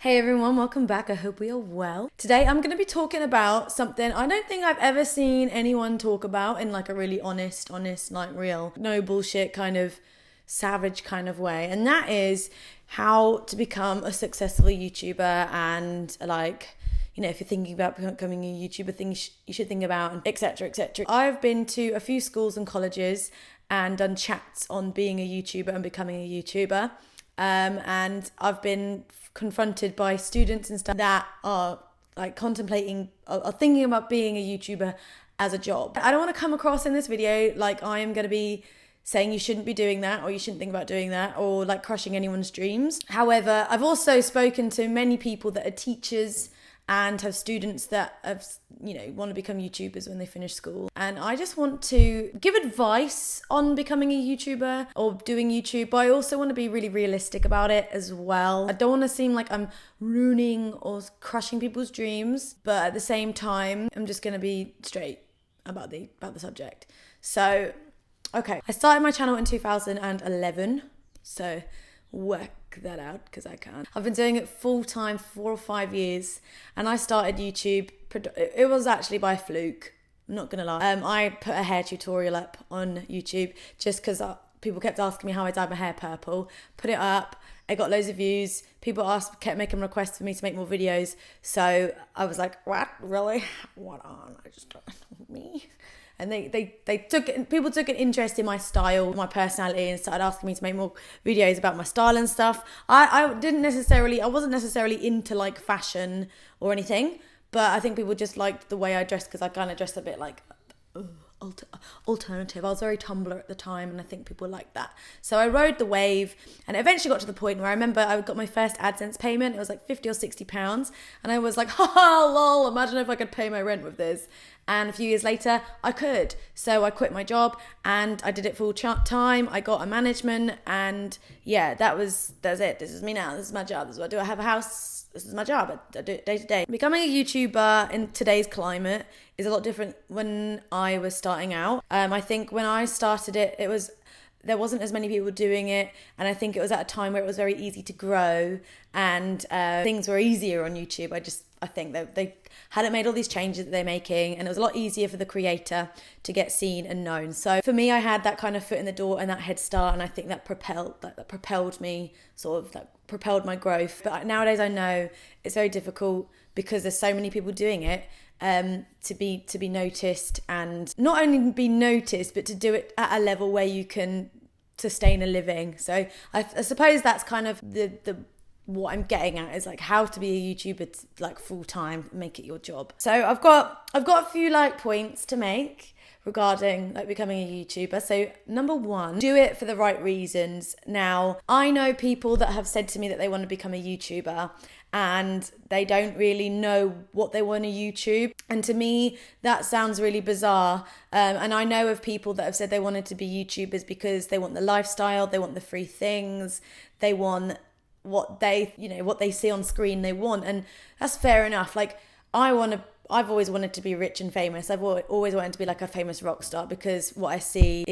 Hey everyone, welcome back. I hope we are well. Today I'm going to be talking about something I don't think I've ever seen anyone talk about in like a really honest, like real, no bullshit kind of savage kind of way. And that is how to become a successful YouTuber and like, you know, if you're thinking about becoming a YouTuber, things you should think about, etc., etc. I've been to a few schools and colleges and done chats on being a YouTuber and becoming a YouTuber. And I've been confronted by students and stuff that are like contemplating or thinking about being a YouTuber as a job. I don't want to come across in this video like I am going to be saying you shouldn't be doing that or you shouldn't think about doing that or like crushing anyone's dreams. However, I've also spoken to many people that are teachers and have students that have, you know, want to become YouTubers when they finish school. And I just want to give advice on becoming a YouTuber or doing YouTube, but I also want to be really realistic about it as well. I don't want to seem like I'm ruining or crushing people's dreams, but at the same time, I'm just going to be straight about the subject. So, okay, I started my channel in 2011, so work that out because I can't. I've been doing it full time for 4 or 5 years, and I started YouTube. It was actually by fluke. I'm not gonna lie. I put a hair tutorial up on YouTube just because people kept asking me how I dyed my hair purple. Put it up. I got loads of views. People kept making requests for me to make more videos. So I was like, what? Really? What on? I just don't me. And people took an interest in my style, my personality, and started asking me to make more videos about my style and stuff. I wasn't necessarily into like fashion or anything, but I think people just liked the way I dressed because I kind of dressed a bit like alternative. I was very Tumblr at the time, and I think people liked that. So I rode the wave, and it eventually got to the point where I remember I got my first AdSense payment. It was like £50 or £60, and I was like, haha, lol, imagine if I could pay my rent with this. And a few years later, I could. So I quit my job and I did it full time. I got a management, and yeah, that's it. This is me now. This is my job. This is what I do. I have a house. This is my job. I do it day to day. Becoming a YouTuber in today's climate is a lot different when I was starting out. I think when I started it, there wasn't as many people doing it, and I think it was at a time where it was very easy to grow and things were easier on YouTube. I think that they hadn't made all these changes that they're making, and it was a lot easier for the creator to get seen and known. So for me, I had that kind of foot in the door and that head start, and I think that propelled me, sort of that propelled my growth. But nowadays I know it's very difficult because there's so many people doing it, to be noticed, and not only be noticed, but to do it at a level where you can sustain a living. So I suppose that's kind of the what I'm getting at is like how to be a YouTuber like full time, make it your job. So I've got a few like points to make regarding like becoming a YouTuber. So number one, do it for the right reasons. Now, I know people that have said to me that they want to become a YouTuber and they don't really know what they want to YouTube. And to me, that sounds really bizarre. And I know of people that have said they wanted to be YouTubers because they want the lifestyle, they want the free things, they want what they see on screen they want. And that's fair enough. Like I've always wanted to be rich and famous. I've always wanted to be like a famous rock star because what I see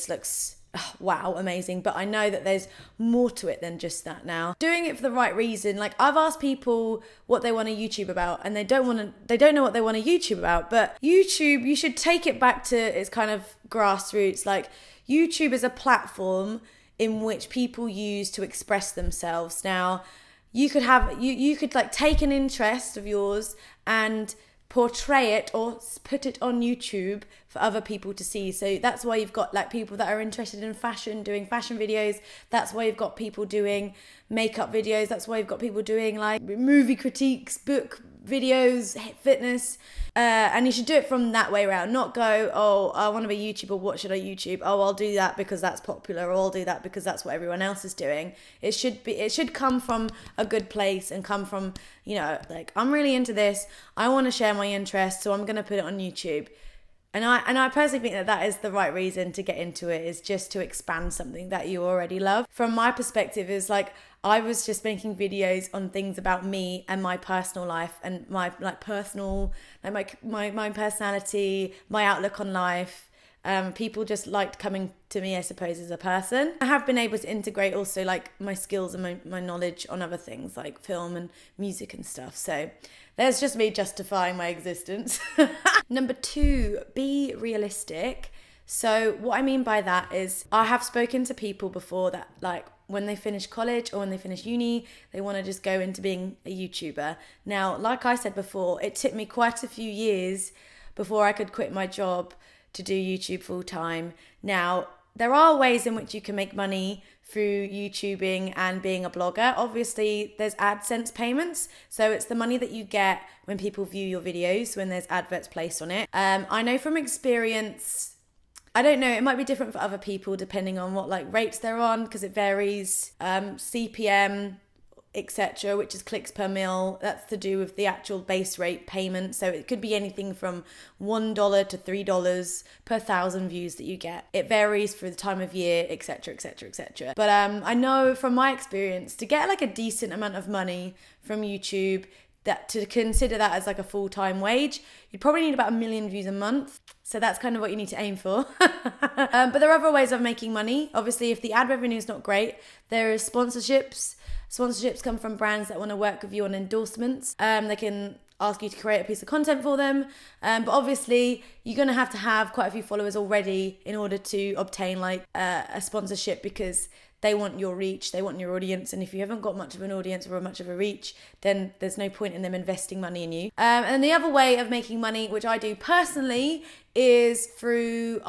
looks wow, amazing. But I know that there's more to it than just that now. Doing it for the right reason. Like I've asked people what they want to YouTube about, and they don't know what they want to YouTube about. But YouTube, you should take it back to its kind of grassroots. Like YouTube is a platform in which people use to express themselves. Now, you could like take an interest of yours and portray it or put it on YouTube for other people to see. So that's why you've got like people that are interested in fashion doing fashion videos. That's why you've got people doing makeup videos. That's why you've got people doing like movie critiques, book videos, fitness. And you should do it from that way around, not go, oh, I want to be a YouTuber, what should I YouTube? Oh, I'll do that because that's popular, or I'll do that because that's what everyone else is doing. It should come from a good place and come from, you know, like, I'm really into this, I want to share my interests, so I'm going to put it on YouTube. And I personally think that is the right reason to get into it, is just to expand something that you already love. From my perspective, is like I was just making videos on things about me and my personal life and my personality, my outlook on life, People just liked coming to me, I suppose, as a person. I have been able to integrate also like my skills and my knowledge on other things like film and music and stuff. So there's just me justifying my existence. Number 2, be realistic. So what I mean by that is I have spoken to people before that like when they finish college or when they finish uni, they want to just go into being a YouTuber. Now, like I said before, it took me quite a few years before I could quit my job to do YouTube full time. Now, there are ways in which you can make money through YouTubing and being a blogger. Obviously, there's AdSense payments. So it's the money that you get when people view your videos, when there's adverts placed on it. I know from experience, I don't know, it might be different for other people depending on what like rates they're on, because it varies. CPM, etc., which is clicks per mil, that's to do with the actual base rate payment. So it could be anything from $1 to $3 per 1,000 views that you get. It varies for the time of year, etc., etc., etc. But I know from my experience, to get like a decent amount of money from YouTube, that to consider that as like a full-time wage, you'd probably need about 1 million views a month. So that's kind of what you need to aim for. But there are other ways of making money. Obviously, if the ad revenue is not great, there is sponsorships. Sponsorships come from brands that want to work with you on endorsements. They can ask you to create a piece of content for them. But obviously, you're going to have quite a few followers already in order to obtain like a sponsorship, because they want your reach, they want your audience. And if you haven't got much of an audience or much of a reach, then there's no point in them investing money in you. And the other way of making money, which I do personally, is through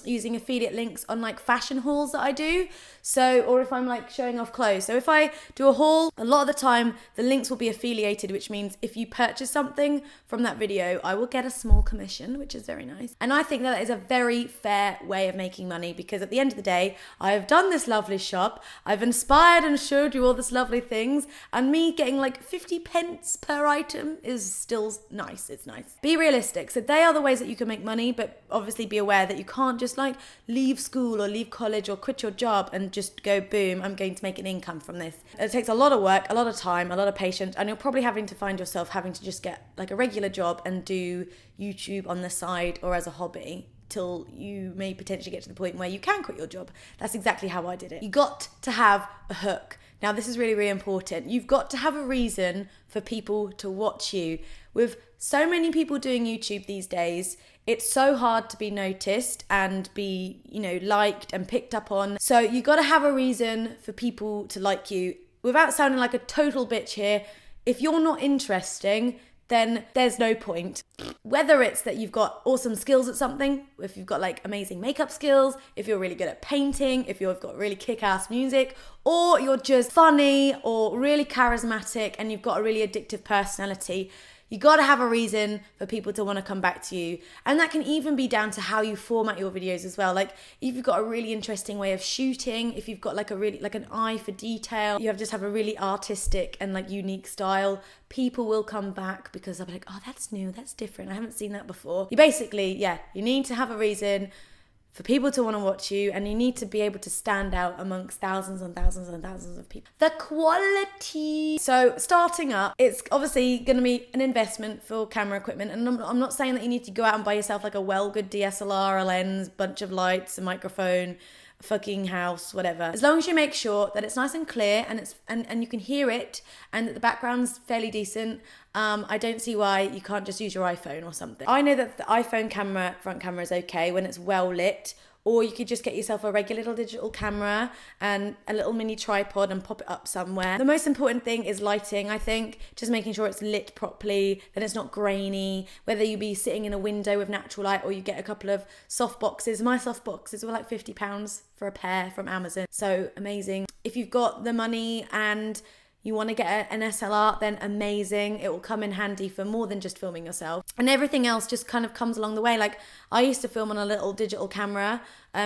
using affiliate links on like fashion hauls that I do. So, or if I'm like showing off clothes. So if I do a haul, a lot of the time the links will be affiliated, which means if you purchase something from that video, I will get a small commission, which is very nice. And I think that is a very fair way of making money, because at the end of the day, I have done this lovely shop, I've inspired and showed you all this lovely things, and me getting like 50 pence per item is still nice. It's nice. Be realistic. So they are the ways that you can make money, but obviously be aware that you can't just like leave school or leave college or quit your job and just go, boom, I'm going to make an income from this. It takes a lot of work, a lot of time, a lot of patience, and you're probably having to find yourself having to just get like a regular job and do YouTube on the side or as a hobby till you may potentially get to the point where you can quit your job. That's exactly how I did it. You got to have a hook. Now, this is really, really important. You've got to have a reason for people to watch you. With so many people doing YouTube these days, it's so hard to be noticed and be, liked and picked up on. So you got to have a reason for people to like you. Without sounding like a total bitch here, if you're not interesting, then there's no point. Whether it's that you've got awesome skills at something, if you've got like amazing makeup skills, if you're really good at painting, if you've got really kick-ass music, or you're just funny or really charismatic and you've got a really addictive personality, you got to have a reason for people to want to come back to you. And that can even be down to how you format your videos as well. Like if you've got a really interesting way of shooting, if you've got like a really like an eye for detail, you have a really artistic and like unique style, people will come back because they'll be like, oh, that's new, that's different, I haven't seen that before. You basically, you need to have a reason for people to want to watch you, and you need to be able to stand out amongst thousands and thousands and thousands of people. The quality. So starting up, it's obviously going to be an investment for camera equipment, and I'm not saying that you need to go out and buy yourself like a good DSLR, a lens, bunch of lights, a microphone, a fucking house, whatever. As long as you make sure that it's nice and clear and it's and you can hear it and that the background's fairly decent, I don't see why you can't just use your iPhone or something. I know that the iPhone front camera is okay when it's well lit, or you could just get yourself a regular little digital camera and a little mini tripod and pop it up somewhere. The most important thing is lighting, I think. Just making sure it's lit properly, that it's not grainy, whether you be sitting in a window with natural light or you get a couple of soft boxes. My soft boxes were like £50 for a pair from Amazon. So amazing. If you've got the money and you want to get an SLR, then amazing. It will come in handy for more than just filming yourself. And everything else just kind of comes along the way. Like I used to film on a little digital camera,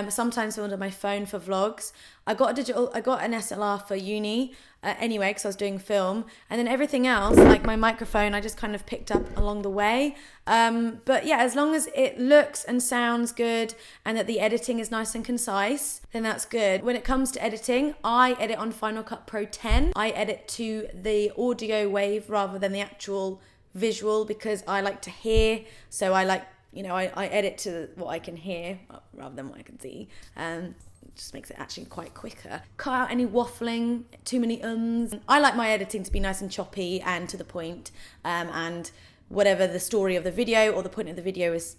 sometimes filmed on my phone for vlogs. I got an SLR for uni anyway, because I was doing film. And then everything else, like my microphone, I just kind of picked up along the way. But yeah, as long as it looks and sounds good and that the editing is nice and concise, then that's good. When it comes to editing, I edit on Final Cut Pro 10. I edit to the audio wave rather than the actual visual because I like to hear. So I like you know, I edit to what I can hear rather than what I can see. It just makes it actually quite quicker. Cut out any waffling, too many ums. I like my editing to be nice and choppy and to the point, and whatever the story of the video or the point of the video is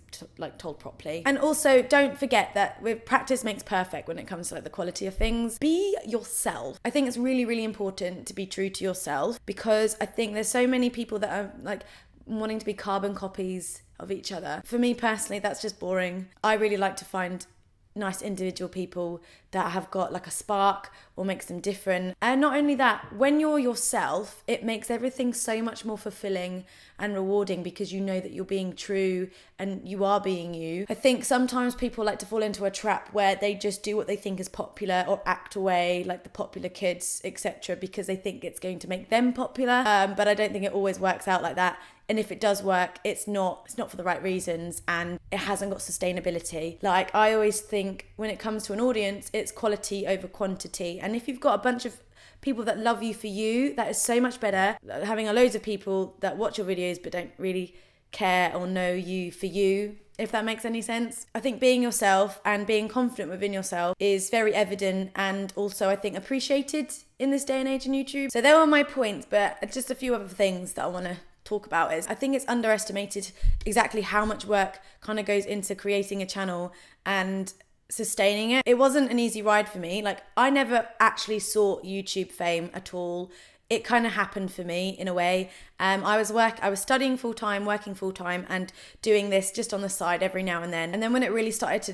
told properly. And also don't forget that with practice makes perfect when it comes to like the quality of things. Be yourself. I think it's really, really important to be true to yourself, because I think there's so many people that are like wanting to be carbon copies of each other. For me personally, that's just boring. I really like to find nice individual people that have got like a spark or makes them different. And not only that, when you're yourself, it makes everything so much more fulfilling and rewarding, because you know that you're being true and you are being you. I think sometimes people like to fall into a trap where they just do what they think is popular or act away like the popular kids, etc., because they think it's going to make them popular. But I don't think it always works out like that. And if it does work, it's not for the right reasons, and it hasn't got sustainability. Like, I always think when it comes to an audience, it's quality over quantity. And if you've got a bunch of people that love you for you, that is so much better than having loads of people that watch your videos but don't really care or know you for you, if that makes any sense. I think being yourself and being confident within yourself is very evident, and also I think appreciated in this day and age in YouTube. So there were my points, but just a few other things that I want to talk about. Is I think it's underestimated exactly how much work kind of goes into creating a channel and sustaining it. It wasn't an easy ride for me. Like, I never actually sought YouTube fame at all. It kind of happened for me in a way. I was studying full time, working full time, and doing this just on the side every now and then. And then when it really started to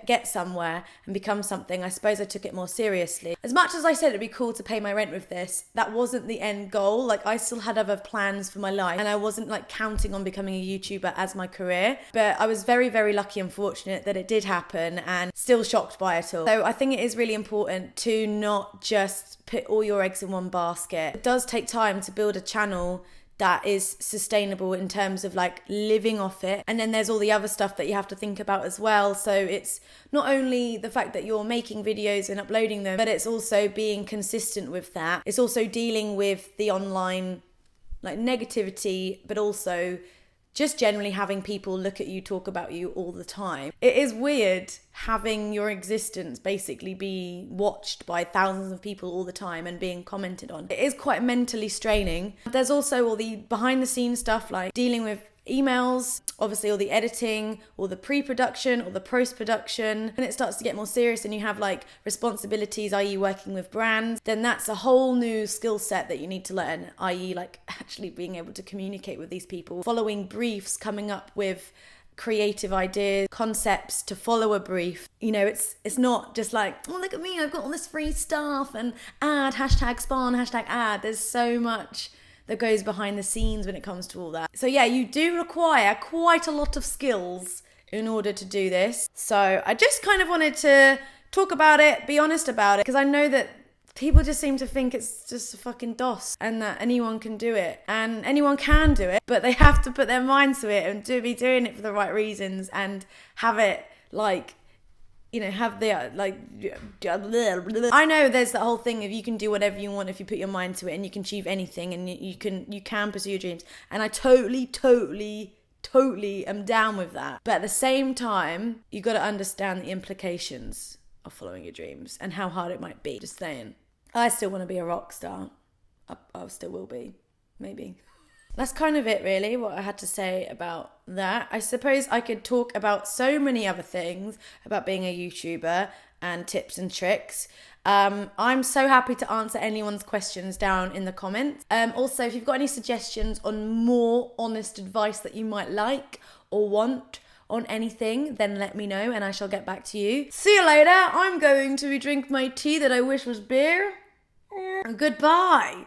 get somewhere and become something, I suppose I took it more seriously. As much as I said it'd be cool to pay my rent with this, that wasn't the end goal. Like, I still had other plans for my life, and I wasn't like counting on becoming a YouTuber as my career. But I was very, very lucky and fortunate that it did happen, and still shocked by it all. So I think it is really important to not just put all your eggs in one basket. It does take time to build a channel that is sustainable in terms of like living off it. And then there's all the other stuff that you have to think about as well. So it's not only the fact that you're making videos and uploading them, but it's also being consistent with that. It's also dealing with the online like negativity, but also just generally having people look at you, talk about you all the time. It is weird having your existence basically be watched by thousands of people all the time and being commented on. It is quite mentally straining. There's also all the behind the scenes stuff, like dealing with emails, obviously all the editing, or the pre-production, or the post-production. When it starts to get more serious and you have like responsibilities, i.e. working with brands, then that's a whole new skill set that you need to learn, i.e. like actually being able to communicate with these people, following briefs, coming up with creative ideas, concepts to follow a brief. You know, it's not just like, oh, look at me, I've got all this free stuff and ad, hashtag spawn, hashtag ad. There's so much that goes behind the scenes when it comes to all that. So yeah, you do require quite a lot of skills in order to do this. So I just kind of wanted to talk about it, be honest about it, because I know that people just seem to think it's just a fucking DOS and that anyone can do it. And anyone can do it, but they have to put their minds to it and be doing it for the right reasons and have it like, you know, have the like, I know there's that whole thing of you can do whatever you want if you put your mind to it, and you can achieve anything, and you can pursue your dreams. And I totally am down with that. But at the same time, you got to understand the implications of following your dreams and how hard it might be. Just saying. I still want to be a rock star. I still will be, maybe. That's kind of it, really, what I had to say about that. I suppose I could talk about so many other things about being a YouTuber and tips and tricks. I'm so happy to answer anyone's questions down in the comments. Also, if you've got any suggestions on more honest advice that you might like or want on anything, then let me know and I shall get back to you. See you later. I'm going to drink my tea that I wish was beer. Goodbye.